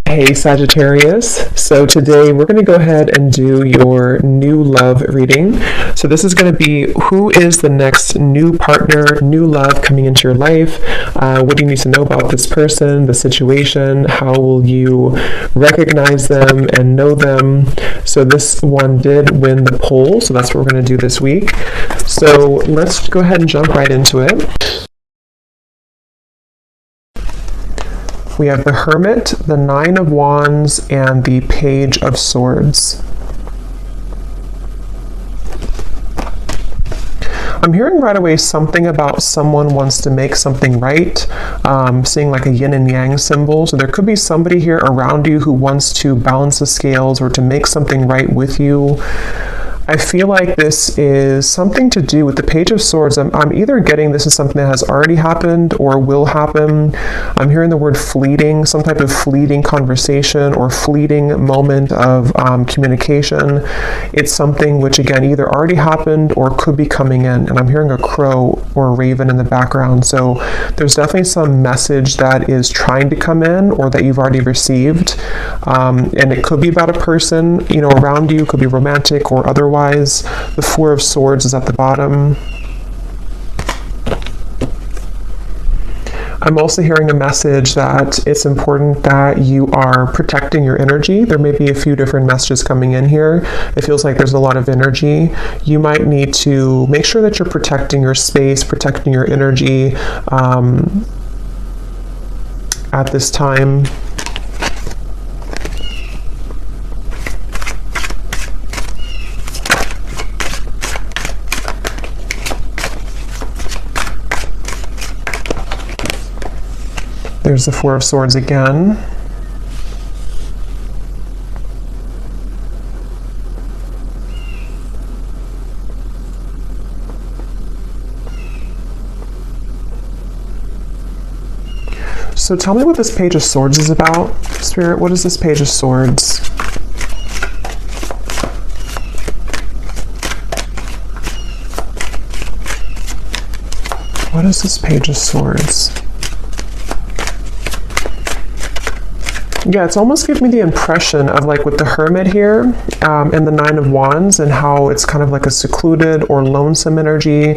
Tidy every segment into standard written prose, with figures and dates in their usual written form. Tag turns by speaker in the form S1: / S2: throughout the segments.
S1: Hey Sagittarius, so today we're going to go ahead and do your new love reading. So this is going to be who is the next new partner, new love coming into your life. What do you need to know about this person, the situation? How will you recognize them and know them? So this one did win the poll, so that's what we're going to do this week. So let's go ahead and jump right into it. We have the Hermit, the Nine of Wands, and the Page of Swords. I'm hearing right away something about someone wants to make something right, seeing like a yin and yang symbol. So there could be somebody here around you who wants to balance the scales or to make something right with you. I feel like this is something to do with the Page of Swords. I'm either getting this is something that has already happened or will happen. I'm hearing the word fleeting, some type of fleeting conversation or fleeting moment of communication. It's something which, again, either already happened or could be coming in. And I'm hearing a crow or a raven in the background. So there's definitely some message that is trying to come in or that you've already received. And it could be about a person, around you. It could be romantic or otherwise. The Four of Swords is at the bottom. I'm also hearing a message that it's important that you are protecting your energy. There may be a few different messages coming in here. It feels like there's a lot of energy. You might need to make sure that you're protecting your space, protecting your energy at this time. There's the Four of Swords again. So tell me what this Page of Swords is about. Spirit, what is this Page of Swords? What is this Page of Swords? Yeah, it's almost giving me the impression of like with the Hermit here and the Nine of Wands and how it's kind of like a secluded or lonesome energy.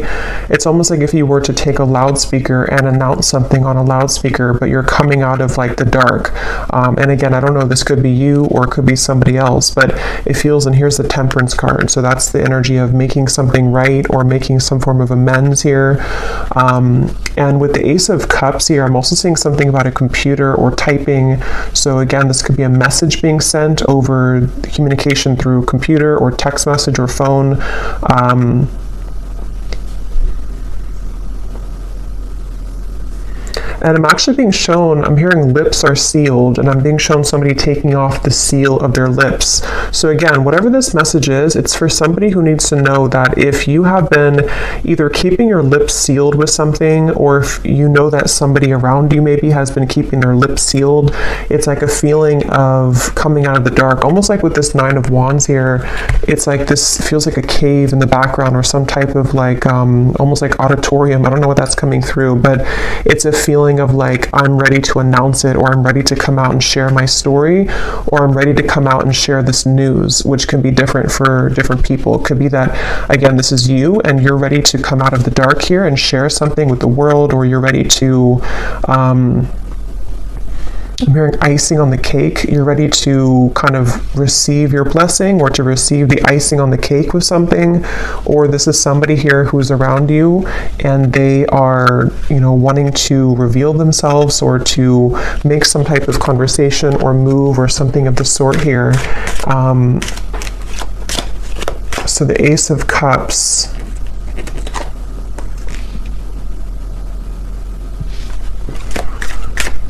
S1: It's almost like if you were to take a loudspeaker and announce something on a loudspeaker, but you're coming out of like the dark. And again, I don't know, this could be you or it could be somebody else, but it feels, and here's the Temperance card. So that's the energy of making something right or making some form of amends here. And with the Ace of Cups here, I'm also seeing something about a computer or typing. So again, this could be a message being sent over communication through computer or text message or phone. And I'm actually being shown, I'm hearing lips are sealed, and I'm being shown somebody taking off the seal of their lips. So again, whatever this message is, it's for somebody who needs to know that if you have been either keeping your lips sealed with something, or if you know that somebody around you maybe has been keeping their lips sealed, it's like a feeling of coming out of the dark. Almost like with this Nine of Wands here, it's like this feels like a cave in the background or some type of like, almost like auditorium. I don't know what that's coming through, but it's a feeling of like, I'm ready to announce it, or I'm ready to come out and share my story, or I'm ready to come out and share this news, which can be different for different people. It could be that, again, this is you and you're ready to come out of the dark here and share something with the world, or you're ready to I'm hearing icing on the cake. You're ready to kind of receive your blessing or to receive the icing on the cake with something. Or this is somebody here who's around you and they are, wanting to reveal themselves or to make some type of conversation or move or something of the sort here. So the Ace of Cups.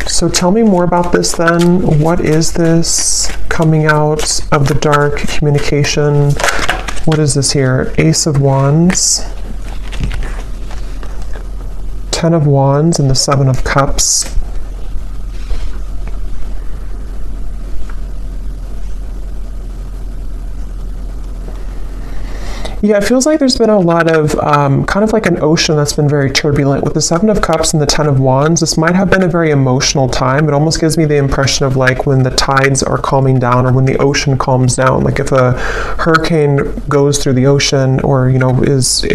S1: So tell me more about this then. What is this coming out of the dark communication? What is this here? Ace of Wands, Ten of Wands, and the Seven of Cups. Yeah, it feels like there's been a lot of kind of like an ocean that's been very turbulent. With the Seven of Cups and the Ten of Wands, this might have been a very emotional time. It almost gives me the impression of like when the tides are calming down or when the ocean calms down. Like if a hurricane goes through the ocean or, you know, is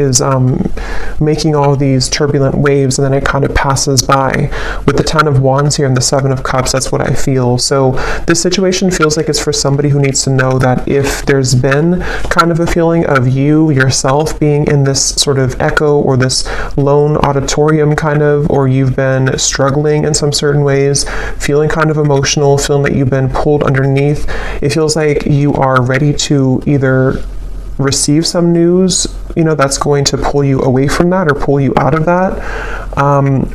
S1: making all these turbulent waves and then it kind of passes by. With the Ten of Wands here and the Seven of Cups, that's what I feel. So this situation feels like it's for somebody who needs to know that if there's been kind of a feeling of you yourself being in this sort of echo or this lone auditorium kind of, or you've been struggling in some certain ways, feeling kind of emotional, feeling that you've been pulled underneath, it feels like you are ready to either receive some news, you know, that's going to pull you away from that or pull you out of that,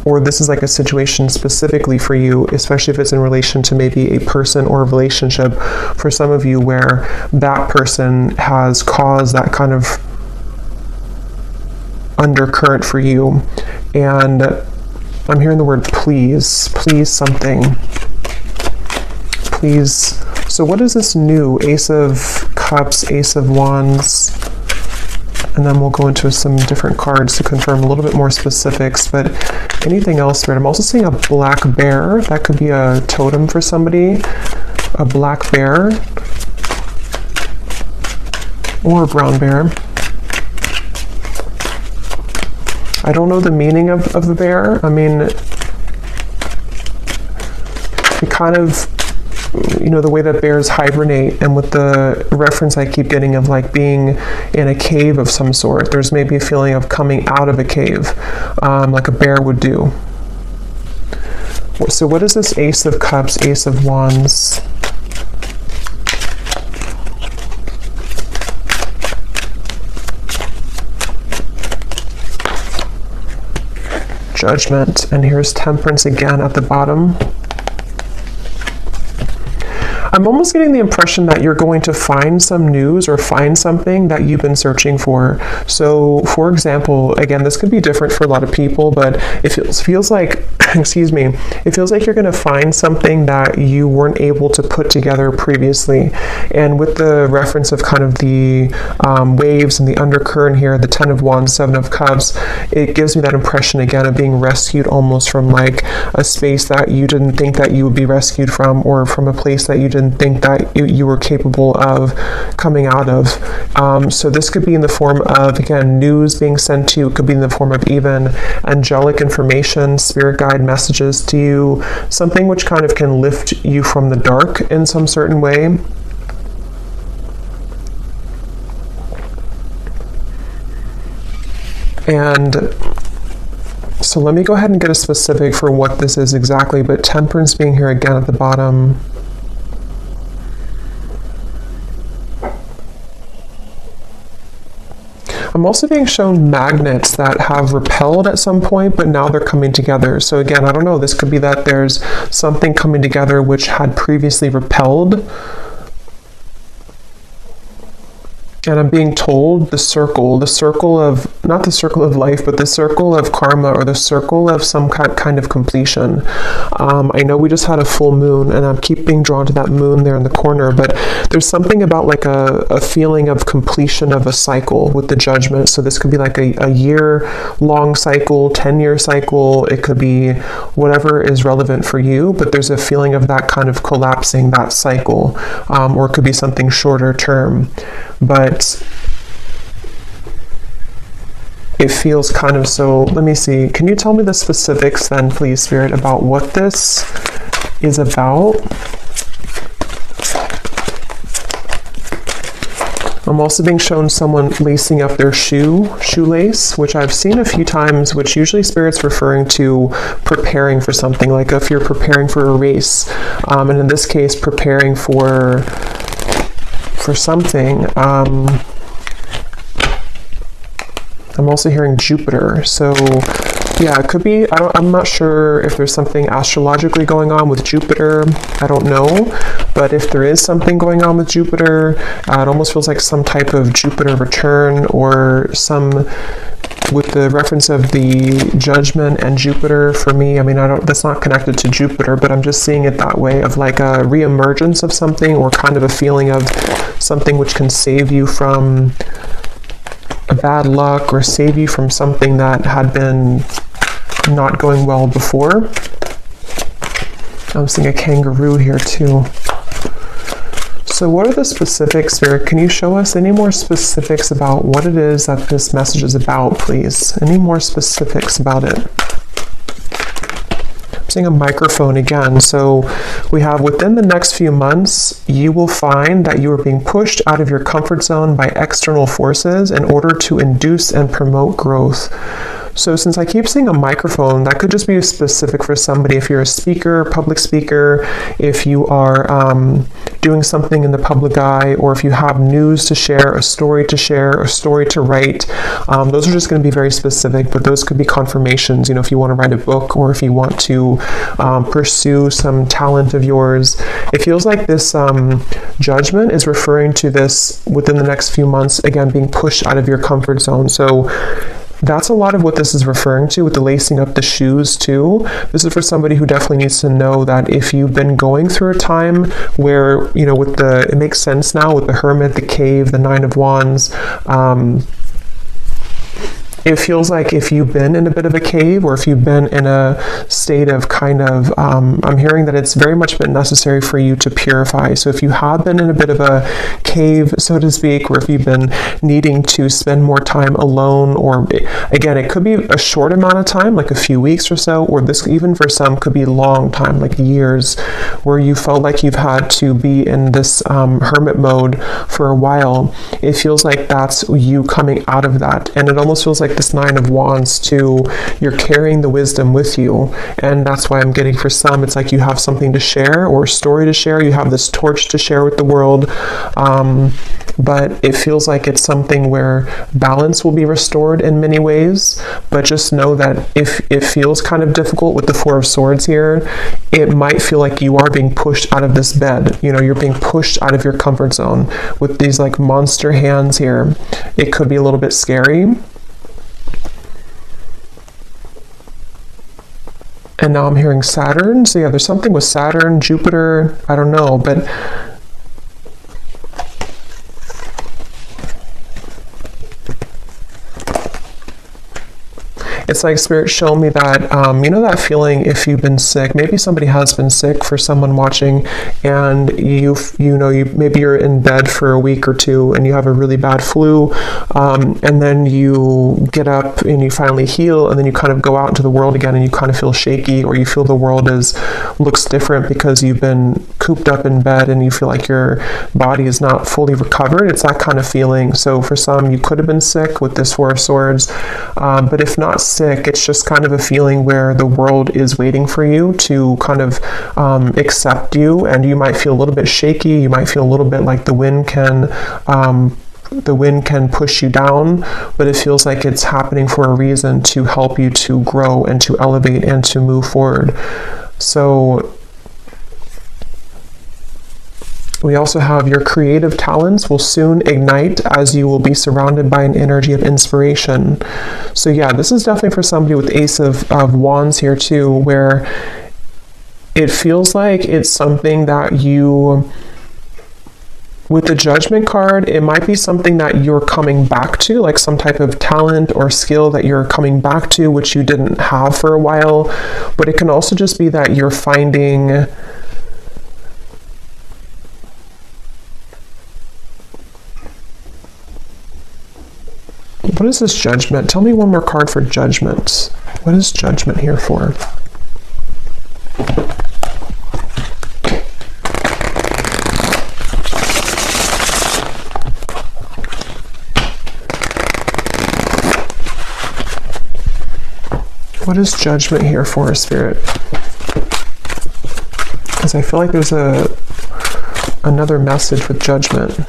S1: or this is like a situation specifically for you, especially if it's in relation to maybe a person or a relationship for some of you where that person has caused that kind of undercurrent for you. And I'm hearing the word please something, please. So what is this new? Ace of Cups, Ace of Wands, and then we'll go into some different cards to confirm a little bit more specifics, but anything else, right? I'm also seeing a black bear. That could be a totem for somebody, a black bear, or a brown bear. I don't know the meaning of the bear. I mean, it kind of, you know, the way that bears hibernate, and with the reference I keep getting of like being in a cave of some sort, there's maybe a feeling of coming out of a cave, like a bear would do. So what is this Ace of Cups, Ace of Wands? Judgment, and here's Temperance again at the bottom. I'm almost getting the impression that you're going to find some news or find something that you've been searching for. So, for example, again, this could be different for a lot of people, but it feels like, excuse me, it feels like you're going to find something that you weren't able to put together previously. And with the reference of kind of the waves and the undercurrent here, the Ten of Wands, Seven of Cups, it gives me that impression again of being rescued almost from like a space that you didn't think that you would be rescued from, or from a place that you didn't think that you were capable of coming out of. So this could be in the form of, again, news being sent to you. It could be in the form of even angelic information, spirit guide messages to you, something which kind of can lift you from the dark in some certain way. And so let me go ahead and get a specific for what this is exactly, but Temperance being here again at the bottom. I'm also being shown magnets that have repelled at some point, but now they're coming together. So again, I don't know, this could be that there's something coming together which had previously repelled. And I'm being told the circle of, not the circle of life, but the circle of karma, or the circle of some kind of completion. I know we just had a full moon, and I keep being drawn to that moon there in the corner, but there's something about like a feeling of completion of a cycle with the Judgment. So this could be like a year-long cycle, 10-year cycle. It could be whatever is relevant for you, but there's a feeling of that kind of collapsing, that cycle, or it could be something shorter term. But it feels kind of so, let me see, can you tell me the specifics then, please, Spirit, about what this is about? I'm also being shown someone lacing up their shoelace, which I've seen a few times, which usually Spirit's referring to preparing for something, like if you're preparing for a race, and in this case, preparing for something. I'm also hearing Jupiter. So yeah, it could be, I'm not sure if there's something astrologically going on with Jupiter. I don't know. But if there is something going on with Jupiter, it almost feels like some type of Jupiter return, or some, with the reference of the Judgment and Jupiter for me, I mean, that's not connected to Jupiter, but I'm just seeing it that way, of like a reemergence of something, or kind of a feeling of something which can save you from bad luck or save you from something that had been not going well before. I'm seeing a kangaroo here too. So what are the specifics, Spirit? Can you show us any more specifics about what it is that this message is about, please? Any more specifics about it? I'm seeing a microphone again. So we have within the next few months, you will find that you are being pushed out of your comfort zone by external forces in order to induce and promote growth. So since I keep seeing a microphone, that could just be specific for somebody. If you're a speaker, public speaker, if you are doing something in the public eye, or if you have news to share, a story to write, those are just going to be very specific, but those could be confirmations, if you want to write a book, or if you want to pursue some talent of yours. It feels like this judgment is referring to this within the next few months, again, being pushed out of your comfort zone. So that's a lot of what this is referring to with the lacing up the shoes too. This is for somebody who definitely needs to know that if you've been going through a time where, it makes sense now with the Hermit, the Cave, the Nine of Wands, it feels like if you've been in a bit of a cave, or if you've been in a state of I'm hearing that it's very much been necessary for you to purify. So if you have been in a bit of a cave, so to speak, or if you've been needing to spend more time alone, or again, it could be a short amount of time, like a few weeks or so, or this even for some could be a long time, like years, where you felt like you've had to be in this hermit mode for a while. It feels like that's you coming out of that. And it almost feels like this Nine of Wands too, you're carrying the wisdom with you, and that's why I'm getting for some, it's like you have something to share or a story to share, you have this torch to share with the world, but it feels like it's something where balance will be restored in many ways. But just know that if it feels kind of difficult with the Four of Swords here, it might feel like you are being pushed out of this bed, you're being pushed out of your comfort zone with these like monster hands here. It could be a little bit scary. And now I'm hearing Saturn. So yeah, there's something with Saturn, Jupiter, I don't know, but it's like Spirit showing me that, that feeling if you've been sick, maybe somebody has been sick for someone watching, and maybe you're in bed for a week or two and you have a really bad flu, and then you get up and you finally heal, and then you kind of go out into the world again and you kind of feel shaky, or you feel the world looks different because you've been cooped up in bed and you feel like your body is not fully recovered. It's that kind of feeling. So for some, you could have been sick with this Four of Swords, but if not sick, it's just kind of a feeling where the world is waiting for you to kind of accept you, and you might feel a little bit shaky. You might feel a little bit like the wind can push you down, but it feels like it's happening for a reason, to help you to grow and to elevate and to move forward. So we also have your creative talents will soon ignite as you will be surrounded by an energy of inspiration. So yeah, this is definitely for somebody with Ace of Wands here too, where it feels like it's something that you, with the Judgment card, it might be something that you're coming back to, like some type of talent or skill that you're coming back to, which you didn't have for a while. But it can also just be that you're finding what is this Judgment? Tell me one more card for Judgment. What is Judgment here for? What is Judgment here for, Spirit? Because I feel like there's another message with Judgment.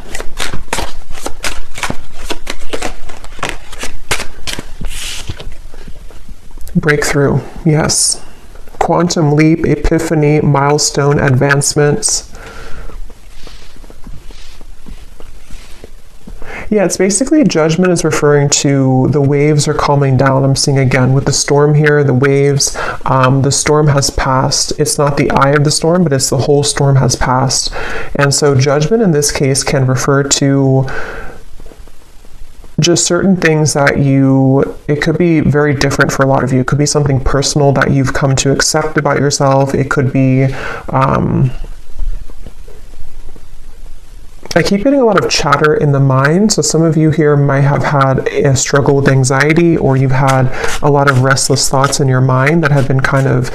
S1: Breakthrough, yes. Quantum leap, epiphany, milestone, advancements. Yeah, it's basically Judgment is referring to the waves are calming down. I'm seeing again with the storm here, the waves, the storm has passed. It's not the eye of the storm, but it's the whole storm has passed. And so Judgment in this case can refer to just certain things that it could be very different for a lot of you. It could be something personal that you've come to accept about yourself. It could be, I keep getting a lot of chatter in the mind. So some of you here might have had a struggle with anxiety, or you've had a lot of restless thoughts in your mind that have been kind of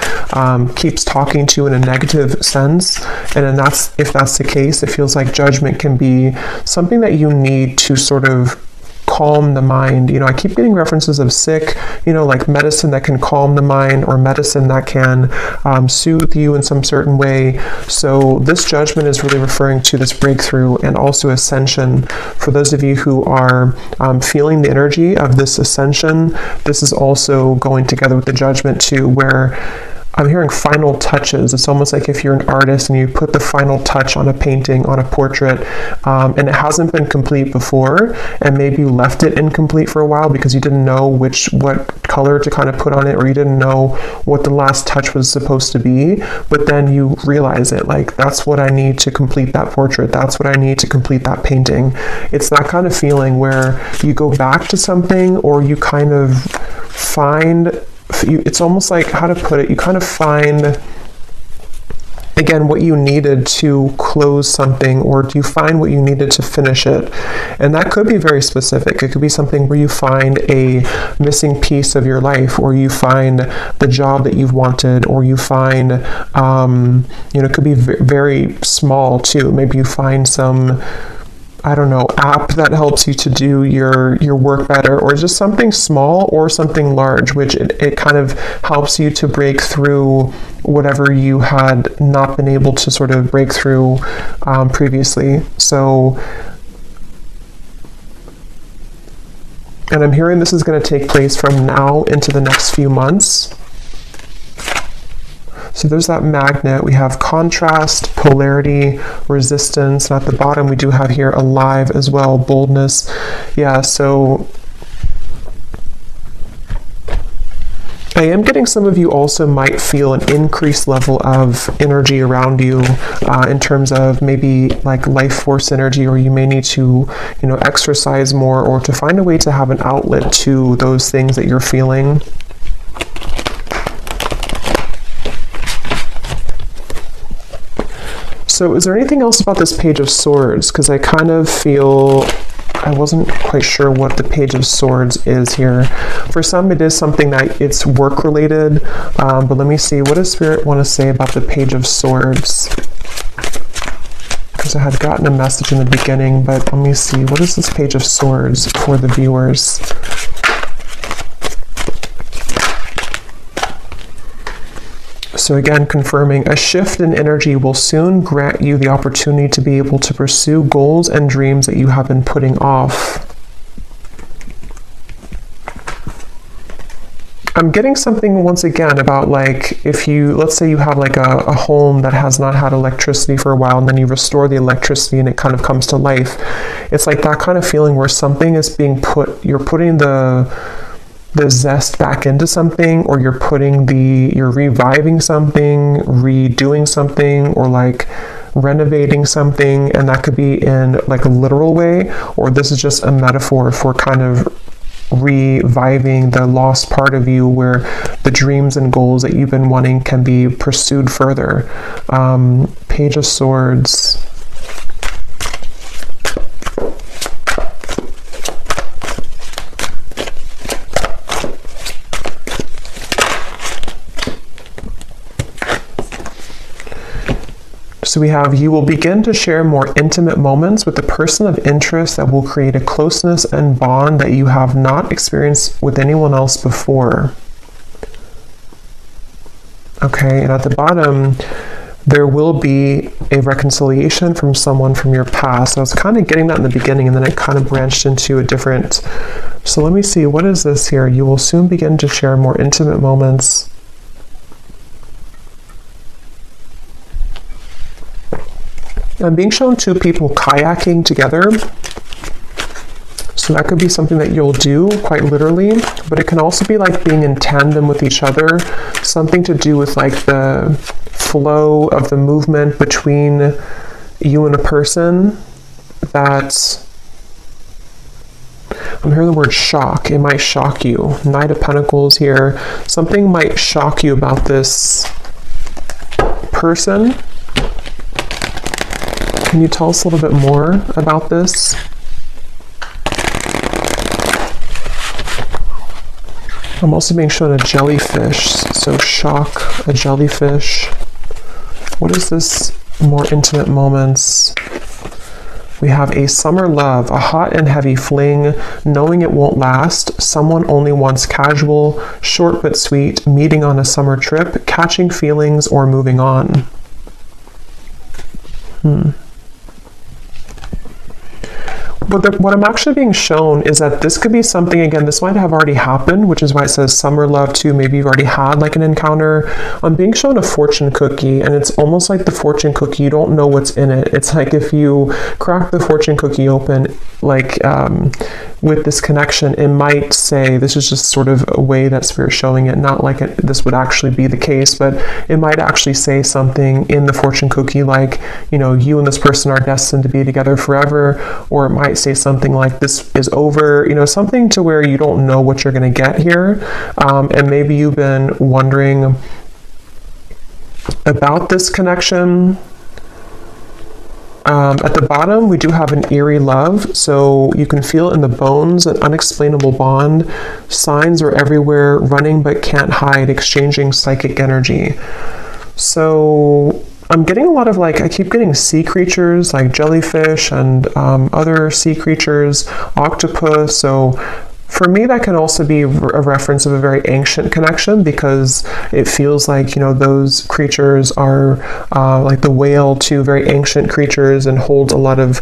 S1: keeps talking to you in a negative sense. And then if that's the case, it feels like judgment can be something that you need to sort of calm the mind. I keep getting references of sick, like medicine that can calm the mind, or medicine that can soothe you in some certain way. So this judgment is really referring to this breakthrough and also ascension. For those of you who are feeling the energy of this ascension, this is also going together with the judgment too, where I'm hearing final touches. It's almost like if you're an artist and you put the final touch on a painting, on a portrait, and it hasn't been complete before, and maybe you left it incomplete for a while because you didn't know what color to kind of put on it, or you didn't know what the last touch was supposed to be, but then you realize it, like, that's what I need to complete that portrait, that's what I need to complete that painting. It's that kind of feeling where you go back to something, or you kind of find, it's almost like, how to put it, you kind of find again what you needed to close something, or do you find what you needed to finish it? And that could be very specific. It could be something where you find a missing piece of your life, or you find the job that you've wanted, or you find it could be very small too. Maybe you find some, I don't know, app that helps you to do your work better, or just something small or something large, which it kind of helps you to break through whatever you had not been able to sort of break through previously. So, and I'm hearing this is going to take place from now into the next few months. So there's that magnet. We have contrast, polarity, resistance, and at the bottom we do have here alive as well, boldness. Yeah, so I am getting some of you also might feel an increased level of energy around you in terms of maybe like life force energy, or you may need to, exercise more, or to find a way to have an outlet to those things that you're feeling. So is there anything else about this Page of Swords? Because I kind of feel, I wasn't quite sure what the Page of Swords is here. For some, it is something that it's work related, but let me see, what does Spirit want to say about the Page of Swords? Because I had gotten a message in the beginning, but let me see, what is this Page of Swords for the viewers? So again, confirming, a shift in energy will soon grant you the opportunity to be able to pursue goals and dreams that you have been putting off. I'm getting something once again about, like, if you, let's say you have like a home that has not had electricity for a while, and then you restore the electricity and it kind of comes to life. It's like that kind of feeling where something is being you're putting the zest back into something, or you're reviving something, redoing something, or like renovating something. And that could be in like a literal way, or this is just a metaphor for kind of reviving the lost part of you, where the dreams and goals that you've been wanting can be pursued further. Page of Swords. So we have, you will begin to share more intimate moments with the person of interest that will create a closeness and bond that you have not experienced with anyone else before. Okay, and at the bottom, there will be a reconciliation from someone from your past. I was kind of getting that in the beginning, and then it kind of branched into a different. So let me see, what is this here? You will soon begin to share more intimate moments. I'm being shown two people kayaking together. So that could be something that you'll do quite literally, but it can also be like being in tandem with each other, something to do with like the flow of the movement between you and a person. That's I'm hearing the word shock. It might shock you. Knight of Pentacles here. Something might shock you about this person. Can you tell us a little bit more about this? I'm also being shown a jellyfish. So shock, a jellyfish. What is this? More intimate moments. We have a summer love, a hot and heavy fling, knowing it won't last, someone only wants casual, short but sweet, meeting on a summer trip, catching feelings, or moving on. But what I'm actually being shown is that this could be something, again, this might have already happened, which is why it says summer love too. Maybe you've already had like an encounter. I'm being shown a fortune cookie, and it's almost like the fortune cookie, you don't know what's in it. It's like if you crack the fortune cookie open, like with this connection, it might say, this is just sort of a way that Spirit's showing it, not like this would actually be the case, but it might actually say something in the fortune cookie like, you know, you and this person are destined to be together forever, or it might say something like this is over, you know, something to where you don't know what you're going to get here. And maybe you've been wondering about this connection. At the bottom, we do have an eerie love, so you can feel in the bones an unexplainable bond. Signs are everywhere, running but can't hide, exchanging psychic energy. So I'm getting a lot of like, I keep getting sea creatures like jellyfish and other sea creatures, octopus. So for me, that can also be a reference of a very ancient connection, because it feels like, you know, those creatures are like the whale too, very ancient creatures and hold a lot of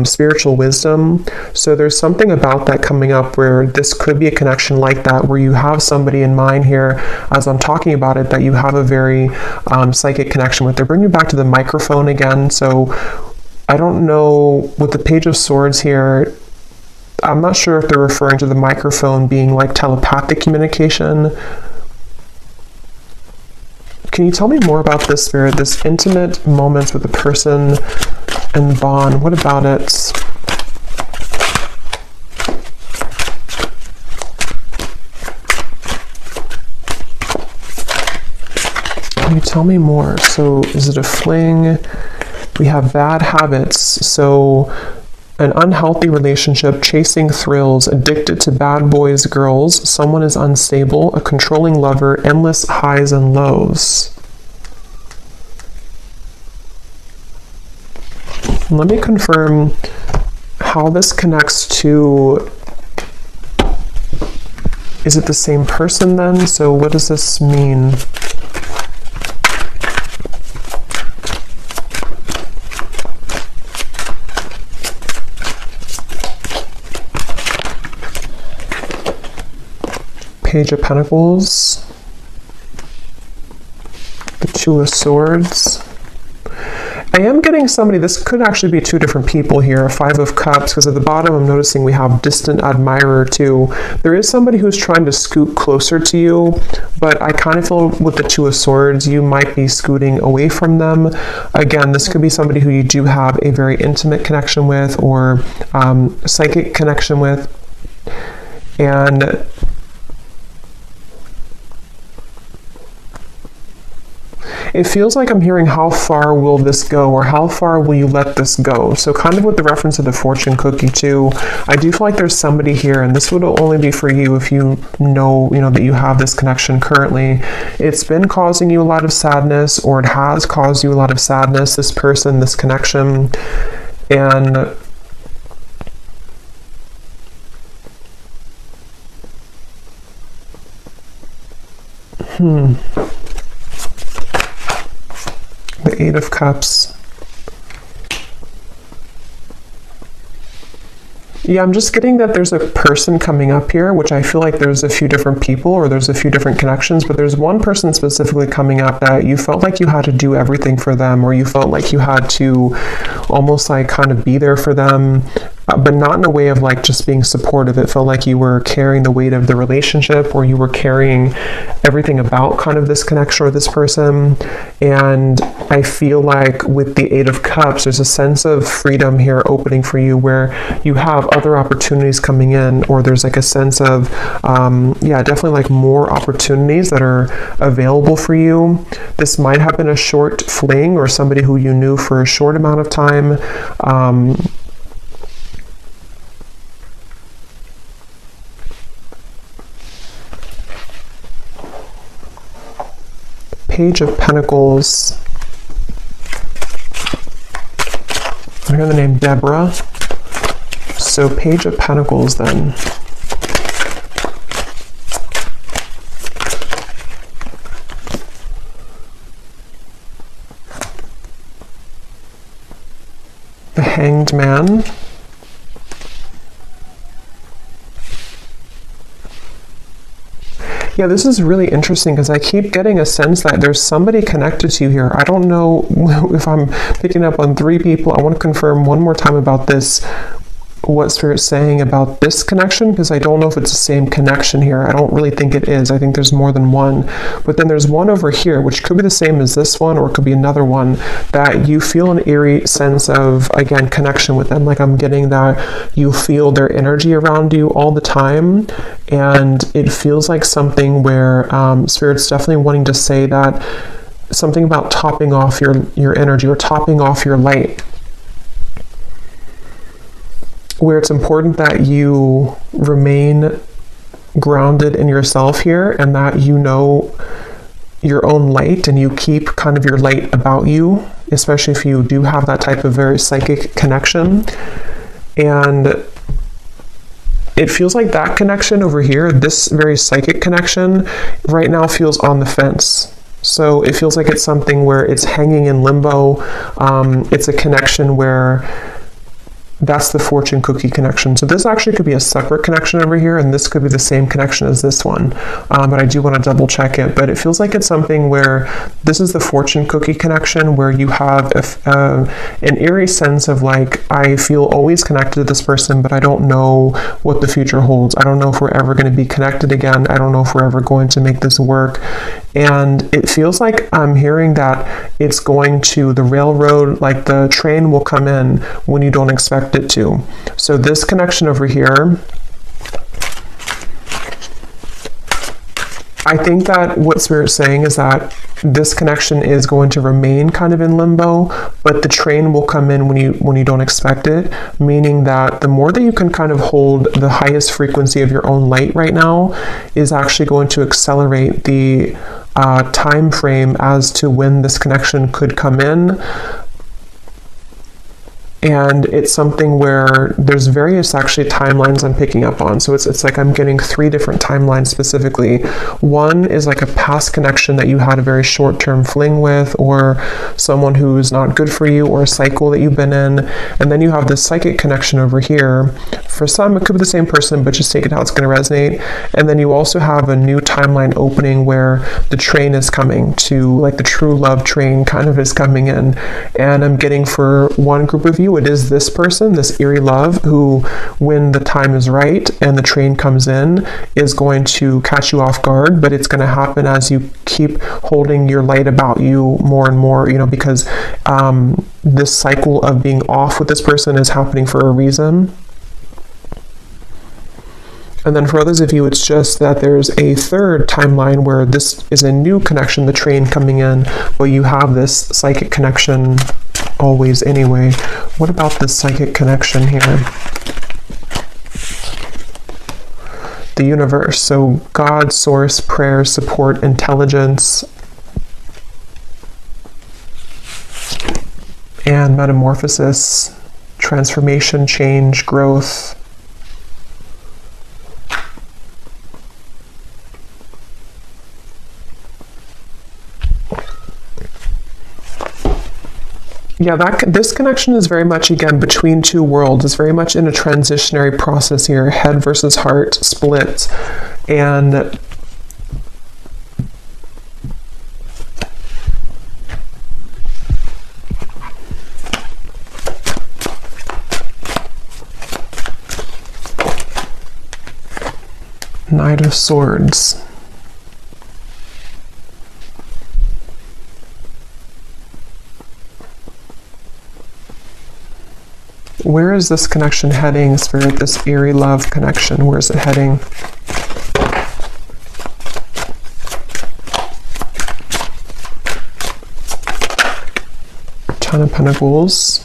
S1: spiritual wisdom. So there's something about that coming up where this could be a connection like that, where you have somebody in mind here, as I'm talking about it, that you have a very psychic connection with. They're bringing you back to the microphone again. So I don't know, with the Page of Swords here, I'm not sure if they're referring to the microphone being like telepathic communication. Can you tell me more about this, Spirit? This intimate moments with a person and bond. What about it? Can you tell me more? So is it a fling? We have bad habits. So an unhealthy relationship, chasing thrills, addicted to bad boys, girls, someone is unstable, a controlling lover, endless highs and lows. Let me confirm how this connects to, is it the same person then? So what does this mean? Page of Pentacles, the Two of Swords. I am getting somebody, this could actually be two different people here, Five of Cups, because at the bottom I'm noticing we have distant admirer too. There is somebody who's trying to scoot closer to you, but I kind of feel with the Two of Swords, you might be scooting away from them. Again, this could be somebody who you do have a very intimate connection with, or psychic connection with. And it feels like I'm hearing, how far will this go, or how far will you let this go? So kind of with the reference of the fortune cookie too, I do feel like there's somebody here, and this would only be for you if you know that you have this connection currently. It's been causing you a lot of sadness, or it has caused you a lot of sadness, this person, this connection. And the Eight of Cups. Yeah, I'm just getting that there's a person coming up here, which I feel like there's a few different people, or there's a few different connections, but there's one person specifically coming up that you felt like you had to do everything for them, or you felt like you had to almost like kind of be there for them. but not in a way of like just being supportive. It felt like you were carrying the weight of the relationship, or you were carrying everything about kind of this connection or this person. And I feel like with the Eight of Cups, there's a sense of freedom here opening for you, where you have other opportunities coming in, or there's like a sense of, definitely like more opportunities that are available for you. This might have been a short fling, or somebody who you knew for a short amount of time. Page of Pentacles. I hear the name Deborah. So Page of Pentacles then. The Hanged Man. Yeah, this is really interesting because I keep getting a sense that there's somebody connected to you here. I don't know if I'm picking up on 3 people. I want to confirm one more time about this, what Spirit's saying about this connection, because I don't know if it's the same connection here. I don't really think it is. I think there's more than one. But then there's one over here, which could be the same as this one, or it could be another one, that you feel an eerie sense of, again, connection with them. Like I'm getting that you feel their energy around you all the time. And it feels like something where Spirit's definitely wanting to say that something about topping off your energy, or topping off your light, where it's important that you remain grounded in yourself here, and that you know your own light, and you keep kind of your light about you, especially if you do have that type of very psychic connection. And it feels like that connection over here, this very psychic connection, right now feels on the fence. So it feels like it's something where it's hanging in limbo. It's a connection where that's the fortune cookie connection. So this actually could be a separate connection over here, and this could be the same connection as this one. But I do want to double check it. But it feels like it's something where this is the fortune cookie connection, where you have an eerie sense of like, I feel always connected to this person, but I don't know what the future holds. I don't know if we're ever going to be connected again. I don't know if we're ever going to make this work. And it feels like I'm hearing that it's going to the railroad, like the train will come in when you don't expect it to. So this connection over here, I think that what Spirit's saying is that this connection is going to remain kind of in limbo, but the train will come in when you don't expect it, meaning that the more that you can kind of hold the highest frequency of your own light right now is actually going to accelerate the time frame as to when this connection could come in. And it's something where there's various actually timelines I'm picking up on. So it's like I'm getting 3 different timelines specifically. One is like a past connection that you had a very short-term fling with, or someone who's not good for you, or a cycle that you've been in. And then you have this psychic connection over here. For some, it could be the same person, but just take it how it's going to resonate. And then you also have a new timeline opening where the train is coming to, like the true love train kind of is coming in. And I'm getting for one group of you, it is this person, this eerie love, who, when the time is right and the train comes in, is going to catch you off guard, but it's going to happen as you keep holding your light about you more and more, because this cycle of being off with this person is happening for a reason. And then for others of you, it's just that there's a third timeline where this is a new connection, the train coming in, but you have this psychic connection always anyway. What about this psychic connection here? The universe. So God, source, prayer, support, intelligence, and metamorphosis, transformation, change, growth. Yeah, this connection is very much, again, between 2 worlds. It's very much in a transitionary process here, head versus heart split. And Knight of Swords. Where is this connection heading, Spirit? This eerie love connection, where is it heading? Ten of Pentacles.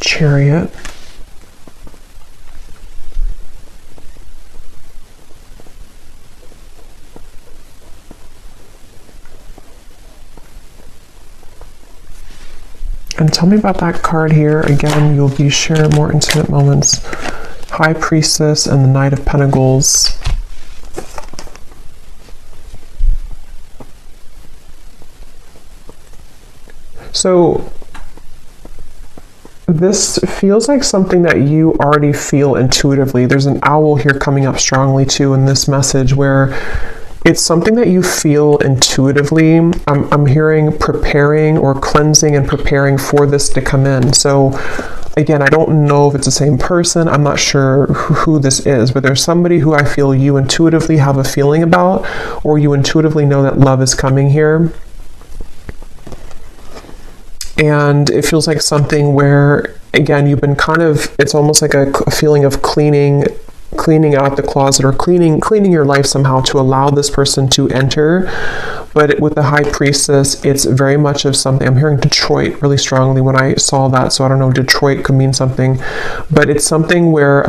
S1: Chariot. And tell me about that card here. Again, you'll be sharing more intimate moments. High Priestess and the Knight of Pentacles. So this feels like something that you already feel intuitively. There's an owl here coming up strongly too in this message, where it's something that you feel intuitively. I'm hearing preparing or cleansing and preparing for this to come in. So again, I don't know if it's the same person. I'm not sure who this is, but there's somebody who I feel you intuitively have a feeling about, or you intuitively know that love is coming here. And it feels like something where, again, you've been kind of, it's almost like a feeling of cleaning out the closet, or cleaning your life somehow to allow this person to enter. But with the High Priestess, it's very much of something. I'm hearing Detroit really strongly when I saw that. So I don't know, Detroit could mean something, but it's something where,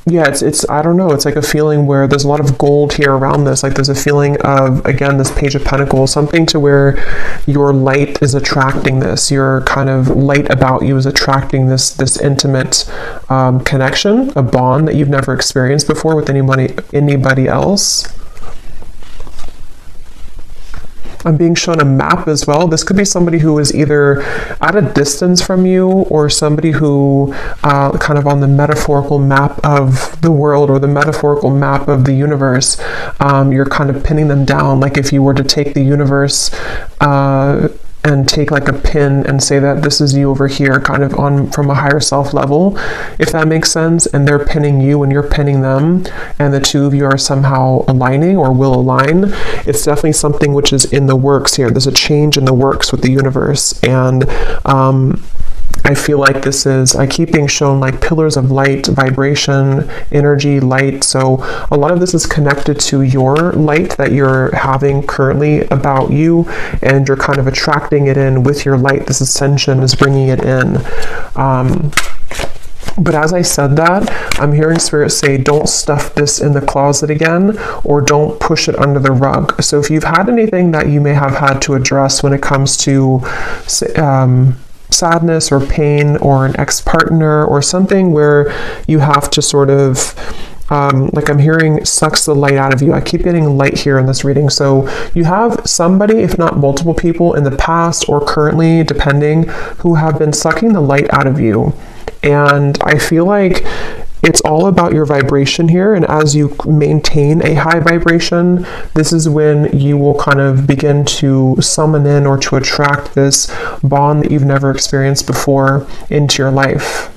S1: yeah, it's I don't know, it's like a feeling where there's a lot of gold here around this. Like there's a feeling of, again, this Page of Pentacles, something to where your light is attracting this. Your kind of light about you is attracting this intimate connection, a bond that you've never experienced before with anybody else. I'm being shown a map as well. This could be somebody who is either at a distance from you, or somebody who kind of on the metaphorical map of the world, or the metaphorical map of the universe. You're kind of pinning them down. Like if you were to take the universe and take like a pin and say that this is you over here, kind of on from a higher self level, if that makes sense, and they're pinning you and you're pinning them, and the two of you are somehow aligning or will align. It's definitely something which is in the works here. There's a change in the works with the universe, and I feel like this is, I keep being shown like pillars of light, vibration, energy, light. So a lot of this is connected to your light that you're having currently about you, and you're kind of attracting it in with your light. This ascension is bringing it in. But as I said that, I'm hearing Spirit say, don't stuff this in the closet again, or don't push it under the rug. So if you've had anything that you may have had to address when it comes to sadness or pain, or an ex-partner, or something where you have to sort of like I'm hearing sucks the light out of you. I keep getting light here in this reading. So you have somebody, if not multiple people in the past or currently, depending, who have been sucking the light out of you. And I feel like it's all about your vibration here, and as you maintain a high vibration, this is when you will kind of begin to summon in or to attract this bond that you've never experienced before into your life.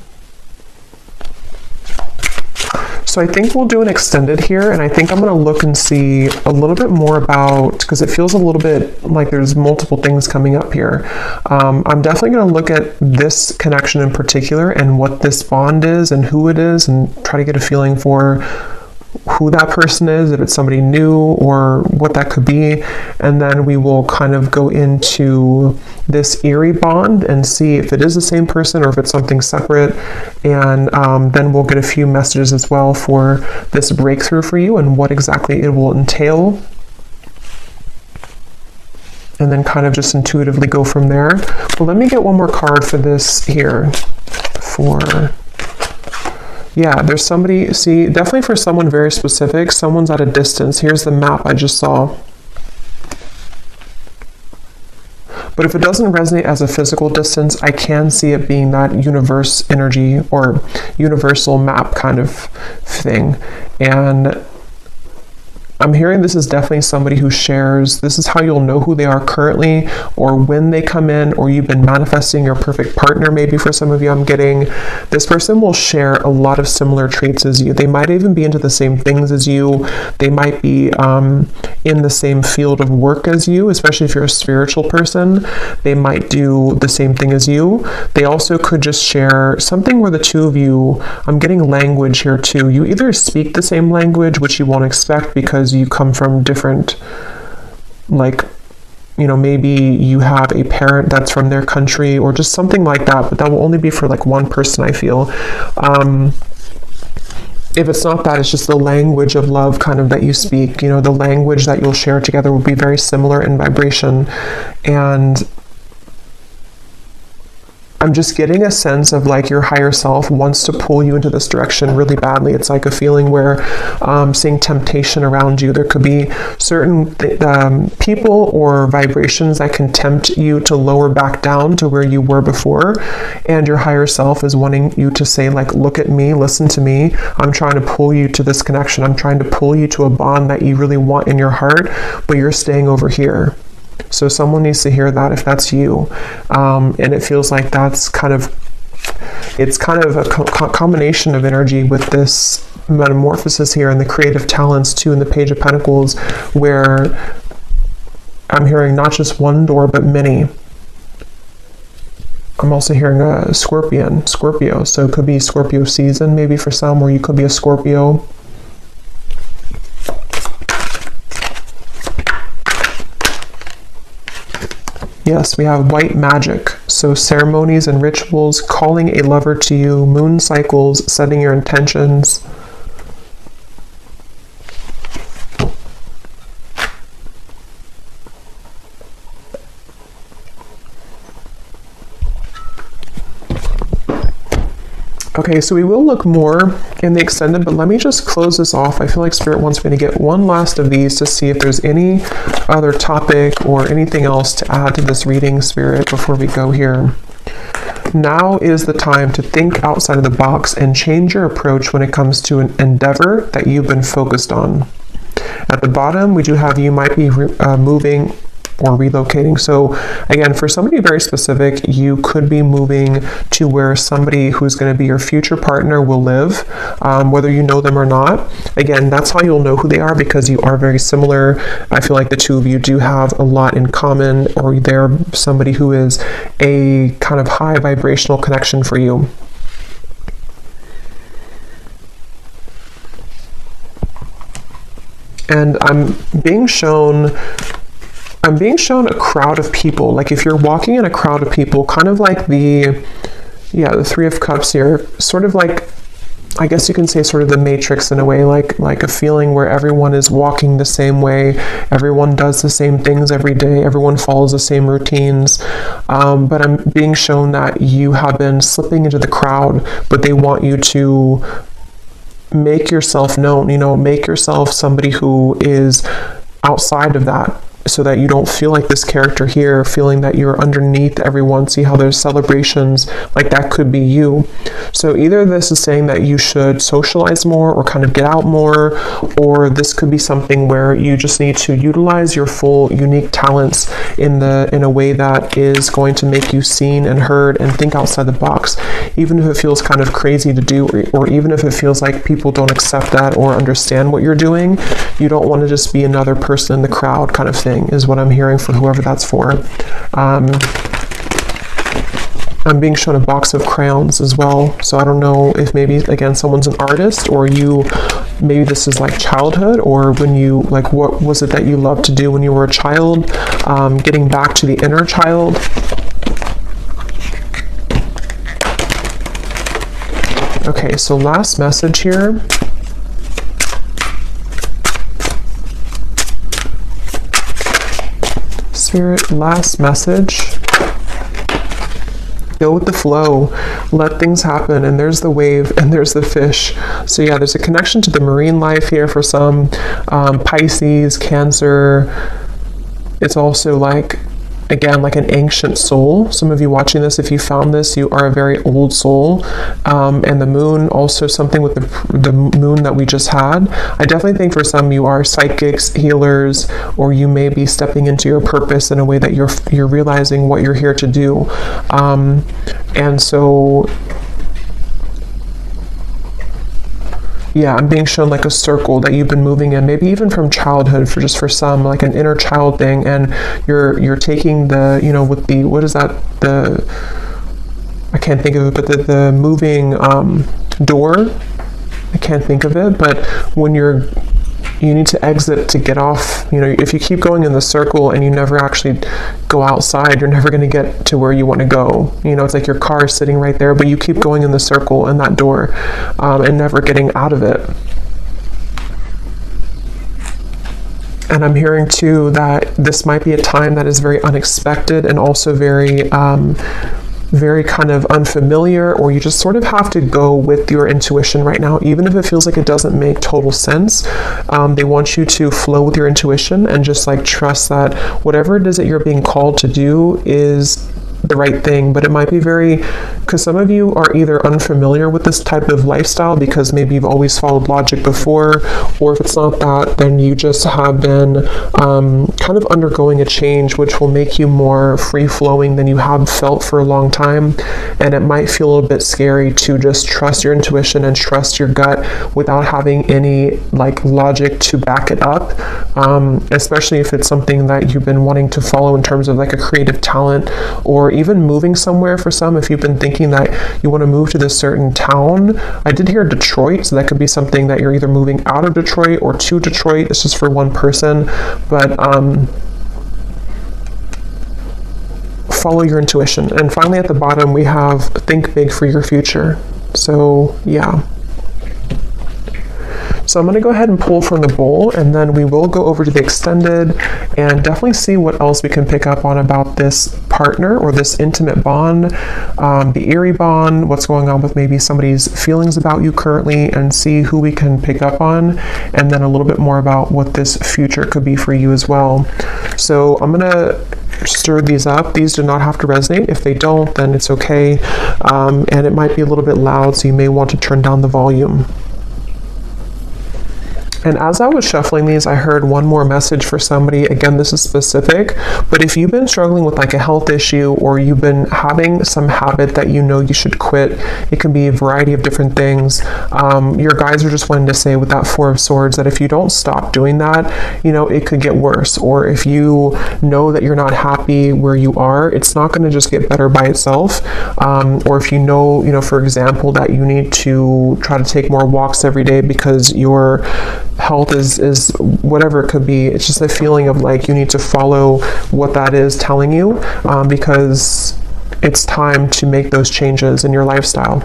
S1: So I think we'll do an extended here, and I think I'm going to look and see a little bit more about, because it feels a little bit like there's multiple things coming up here. I'm definitely going to look at this connection in particular and what this bond is and who it is, and try to get a feeling for who that person is, if it's somebody new or what that could be. And then we will kind of go into this eerie bond and see if it is the same person or if it's something separate. And then we'll get a few messages as well for this breakthrough for you and what exactly it will entail. And then kind of just intuitively go from there. Well, let me get one more card for this here. Yeah, there's somebody, see, definitely for someone very specific, someone's at a distance. Here's the map I just saw. But if it doesn't resonate as a physical distance, I can see it being that universe energy or universal map kind of thing. And I'm hearing this is definitely somebody who shares, this is how you'll know who they are currently or when they come in, or you've been manifesting your perfect partner. Maybe for some of you, I'm getting this person will share a lot of similar traits as you. They might even be into the same things as you. They might be in the same field of work as you, especially if you're a spiritual person. They might do the same thing as you. They also could just share something where the two of you, I'm getting language here too. You either speak the same language, which you won't expect because you come from different, like, you know, maybe you have a parent that's from their country or just something like that, but that will only be for like one person, I feel. If it's not that, it's just the language of love kind of that you speak, you know, the language that you'll share together will be very similar in vibration. And I'm just getting a sense of like your higher self wants to pull you into this direction really badly. It's like a feeling where seeing temptation around you. There could be certain people or vibrations that can tempt you to lower back down to where you were before. And your higher self is wanting you to say like, look at me, listen to me. I'm trying to pull you to this connection. I'm trying to pull you to a bond that you really want in your heart, but you're staying over here. So someone needs to hear that if that's you. And it feels like that's kind of, it's kind of a combination of energy with this metamorphosis here and the creative talents too in the Page of Pentacles, where I'm hearing not just one door, but many. I'm also hearing a Scorpio. So it could be Scorpio season maybe for some, or you could be a Scorpio. Yes, we have white magic. So ceremonies and rituals, calling a lover to you, moon cycles, setting your intentions. Okay, so we will look more in the extended, but let me just close this off. I feel like Spirit wants me to get one last of these to see if there's any other topic or anything else to add to this reading, Spirit, before we go here. Now is the time to think outside of the box and change your approach when it comes to an endeavor that you've been focused on. At the bottom, we do have you might be moving or relocating. So again, for somebody very specific, you could be moving to where somebody who's going to be your future partner will live, whether you know them or not. Again, that's how you'll know who they are, because you are very similar. I feel like the two of you do have a lot in common, or they're somebody who is a kind of high vibrational connection for you. And I'm being shown a crowd of people. Like if you're walking in a crowd of people, kind of like the Three of Cups here, sort of like, I guess you can say sort of the Matrix in a way, like a feeling where everyone is walking the same way, everyone does the same things every day, everyone follows the same routines. But I'm being shown that you have been slipping into the crowd, but they want you to make yourself known, make yourself somebody who is outside of that, so that you don't feel like this character here, feeling that you're underneath everyone. See how there's celebrations, like that could be you. So either this is saying that you should socialize more or kind of get out more, or this could be something where you just need to utilize your full unique talents in a way that is going to make you seen and heard and think outside the box, even if it feels kind of crazy to do, or even if it feels like people don't accept that or understand what you're doing. You don't want to just be another person in the crowd kind of thing, is what I'm hearing for whoever that's for. I'm being shown a box of crayons as well. So I don't know if maybe, again, someone's an artist, or maybe this is like childhood, or when you, like, what was it that you loved to do when you were a child? Getting back to the inner child. Okay, so last message here. Spirit, last message. Go with the flow, let things happen, and there's the wave and there's the fish. So yeah, there's a connection to the marine life here for some. Pisces, Cancer. It's also like, again, like an ancient soul. Some of you watching this, if you found this, you are a very old soul. And the moon, also something with the moon that we just had. I definitely think for some you are psychics, healers, or you may be stepping into your purpose in a way that you're realizing what you're here to do. And so, yeah, I'm being shown like a circle that you've been moving in, maybe even from childhood, for some, like an inner child thing, and you're taking the, with the, what is that, I can't think of it, but the moving door, I can't think of it, but when you need to exit to get off. If you keep going in the circle and you never actually go outside, you're never going to get to where you want to go. It's like your car is sitting right there, but you keep going in the circle and that door, and never getting out of it. And I'm hearing too that this might be a time that is very unexpected and also very kind of unfamiliar, or you just sort of have to go with your intuition right now, even if it feels like it doesn't make total sense. They want you to flow with your intuition and just like trust that whatever it is that you're being called to do is the right thing. But it might be because some of you are either unfamiliar with this type of lifestyle because maybe you've always followed logic before, or if it's not that, then you just have been kind of undergoing a change which will make you more free-flowing than you have felt for a long time. And it might feel a little bit scary to just trust your intuition and trust your gut without having any like logic to back it up, especially if it's something that you've been wanting to follow in terms of like a creative talent, or even moving somewhere for some. If you've been thinking that you want to move to this certain town, I did hear Detroit, so that could be something that you're either moving out of Detroit or to Detroit. This is for one person, but follow your intuition. And finally at the bottom we have think big for your future. So yeah. So I'm going to go ahead and pull from the bowl, and then we will go over to the extended and definitely see what else we can pick up on about this partner or this intimate bond, the eerie bond, what's going on with maybe somebody's feelings about you currently, and see who we can pick up on, and then a little bit more about what this future could be for you as well. So I'm going to stir these up. These do not have to resonate. If they don't, then it's okay. And it might be a little bit loud, so you may want to turn down the volume. And as I was shuffling these, I heard one more message for somebody. Again, this is specific, but if you've been struggling with like a health issue, or you've been having some habit that you should quit, it can be a variety of different things. Your guides are just wanting to say with that Four of Swords that if you don't stop doing that, it could get worse. Or if you know that you're not happy where you are, it's not going to just get better by itself. Or if for example, that you need to try to take more walks every day because your health is whatever it could be. It's just a feeling of like you need to follow what that is telling you, because it's time to make those changes in your lifestyle.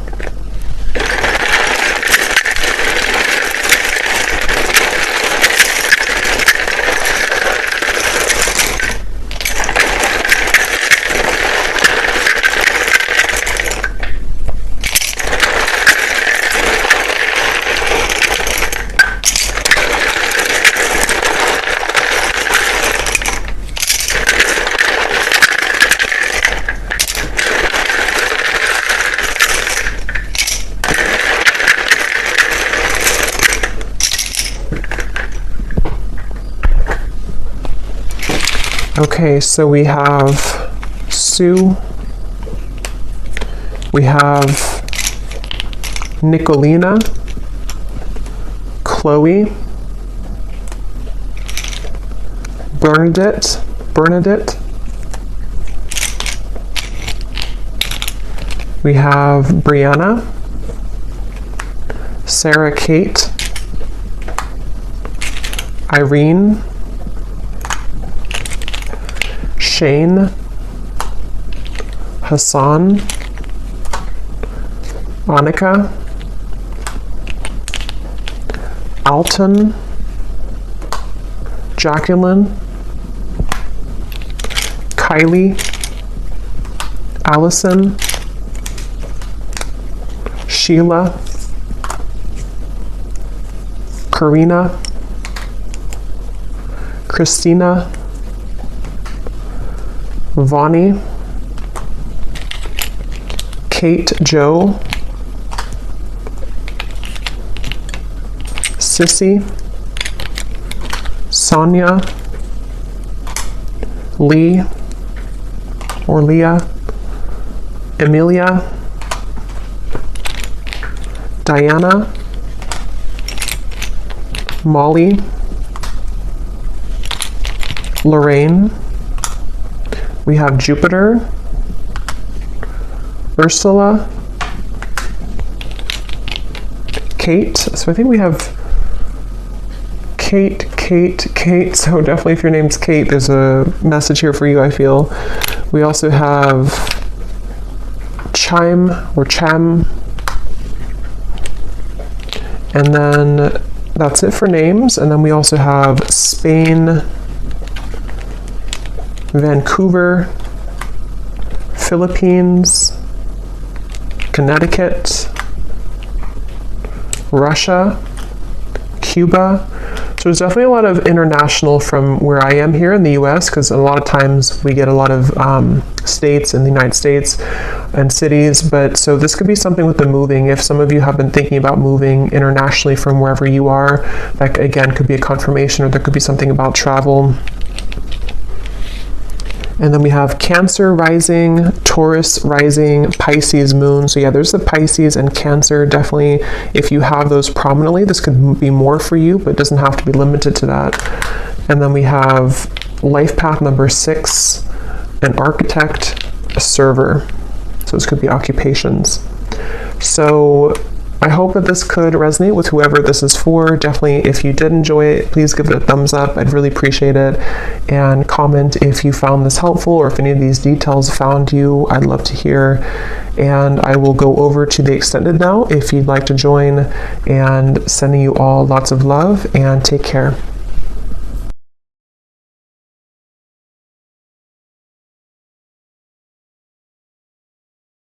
S1: Okay, so we have Sue, we have Nicolina, Chloe, Bernadette, We have Brianna, Sarah Kate, Irene, Shane, Hassan, Annika, Alton, Jacqueline, Kylie, Allison, Sheila, Karina, Christina, Vonnie, Kate Jo, Sissy, Sonia, Lee or Leah, Emilia, Diana, Molly, Lorraine. We have Jupiter, Ursula, Kate. So I think we have Kate. So definitely if your name's Kate, there's a message here for you, I feel. We also have Chime or Cham. And then that's it for names. And then we also have Spain, Vancouver, Philippines, Connecticut, Russia, Cuba. So there's definitely a lot of international from where I am here in the US, because a lot of times we get a lot of states in the United States and cities. But so this could be something with the moving. If some of you have been thinking about moving internationally from wherever you are, that again could be a confirmation, or there could be something about travel. And then we have Cancer rising, Taurus rising, Pisces moon. So yeah, there's the Pisces and Cancer. Definitely, if you have those prominently, this could be more for you, but it doesn't have to be limited to that. And then we have life path number 6, an architect, a server. So this could be occupations. So I hope that this could resonate with whoever this is for. Definitely, if you did enjoy it, please give it a thumbs up. I'd really appreciate it. And comment if you found this helpful, or if any of these details found you. I'd love to hear. And I will go over to the extended now if you'd like to join. And sending you all lots of love, and take care.